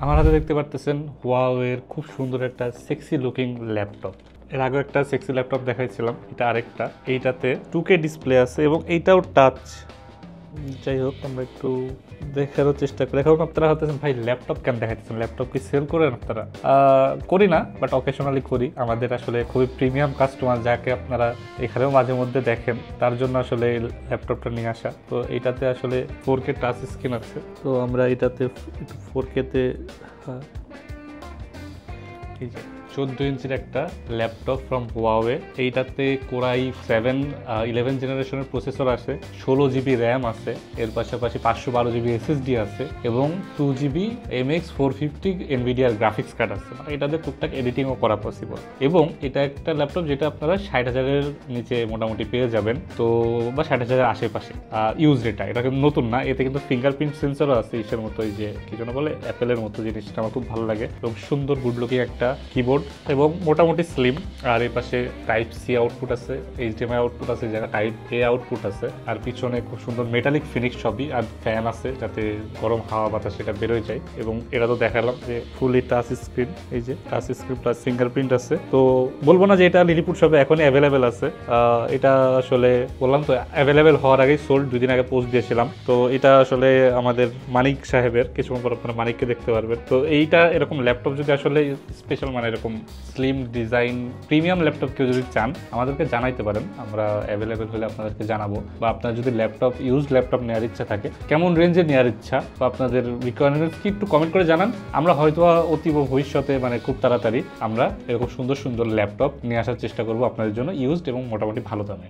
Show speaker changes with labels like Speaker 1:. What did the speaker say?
Speaker 1: আমার হাতে দেখতে পারতেছেন হুয়াওয়ের খুব সুন্দর একটা সেক্সি লুকিং ল্যাপটপ। এর আগে একটা সেক্সি ল্যাপটপ দেখাইছিলাম, এটা আরেকটা। এইটাতে 2K ডিসপ্লে আছে এবং এইটাও টাচ। যাই হোক, আমরা একটু দেখারও চেষ্টা করি। এখন আপনারা হতেছেন ভাই ল্যাপটপ কেন দেখাইতেছেন, ল্যাপটপ কি সেল করেন আপনারা? করি না, বাট অকেশনালি করি। আমাদের আসলে খুবই প্রিমিয়াম কাস্টমার যাকে আপনারা এখানেও মাঝে মধ্যে দেখেন, তার জন্য আসলে এই ল্যাপটপটা নিয়ে আসা। তো এইটাতে আসলে 4K টাচ স্ক্রিন আছে, তো আমরা এটাতে 4K-তে এই যে 14 ইঞ্চির একটা ল্যাপটপ ফ্রম হুয়াওয়ে। এইটাতে কোরাই 11 জেনারেশনের প্রসেসর আছে, 16 জিবি র্যাম আছে, এর পাশাপাশি 512 জিবি এসএসডি আছে এবং 2 জিবি MX 450 এনভিডিআর গ্রাফিক্স কার্ড আছে। এটাতে টুকটাক এডিটিংও করা পসিবল। এবং এটা একটা ল্যাপটপ যেটা আপনারা 60,000-এর নিচে মোটামুটি পেয়ে যাবেন, তো বা 60,000-এর আশেপাশে। ইউজ এটা কিন্তু নতুন না, এতে কিন্তু ফিঙ্গারপ্রিন্ট সেন্সরও আছে, ইসের মতো, এই যে কি যেন বলে, অ্যাপেলের মতো জিনিসটা আমার খুব ভালো লাগে। এবং সুন্দর গুড লুকিং একটা কিবোর্ড এবং মোটামুটি স্লিম। আর এই পাশে টাইপ সি আউটপুট আছে, HDMI আউটপুট আছে, জায়গা টাইপ এ আউটপুট আছে। আর পিছনে খুব সুন্দর মেটালিক ফিনিশ সবই, আর ফ্যান আছে যাতে গরম হাওয়া বাতাস সেটা বেরোয় যায়। এবং এটা তো দেখালাম যে ফুলি টাচ স্ক্রিন, এই যে টাচ স্ক্রিন প্লাস ফিঙ্গারপ্রিন্ট আছে। তো বলবো না যে এটা লিলিপুট শপে এখনই অ্যাভেলেবেল আছে, এটা আসলে বললাম তো অ্যাভেলেবেল হওয়ার আগেই সোল্ড, 2 দিন আগে পোস্ট দিয়েছিলাম। তো এটা আসলে আমাদের মানিক সাহেবের, কিছুক্ষণ পর আপনারা মানিককে দেখতে পারবেন। তো এইটা এরকম ল্যাপটপ যদি আসলে স্পেশাল, মানে এরকম স্লিম ডিজাইন প্রিমিয়াম ল্যাপটপ কেউ যদি চান আমাদেরকে জানাইতে পারেন, আমরা অ্যাভেলেবেল হলে আপনাদেরকে জানাবো। বা আপনার যদি ইউজড ল্যাপটপ নেওয়ার ইচ্ছা থাকে, কেমন রেঞ্জে নেওয়ার ইচ্ছা বা আপনাদের রিকোয়ারমেন্ট কি, একটু কমেন্ট করে জানান। আমরা হয়তো অতীব ভবিষ্যতে, মানে খুব তাড়াতাড়ি আমরা এরকম সুন্দর সুন্দর ল্যাপটপ নিয়ে আসার চেষ্টা করবো আপনাদের জন্য, ইউজড এবং মোটামুটি ভালো দামে।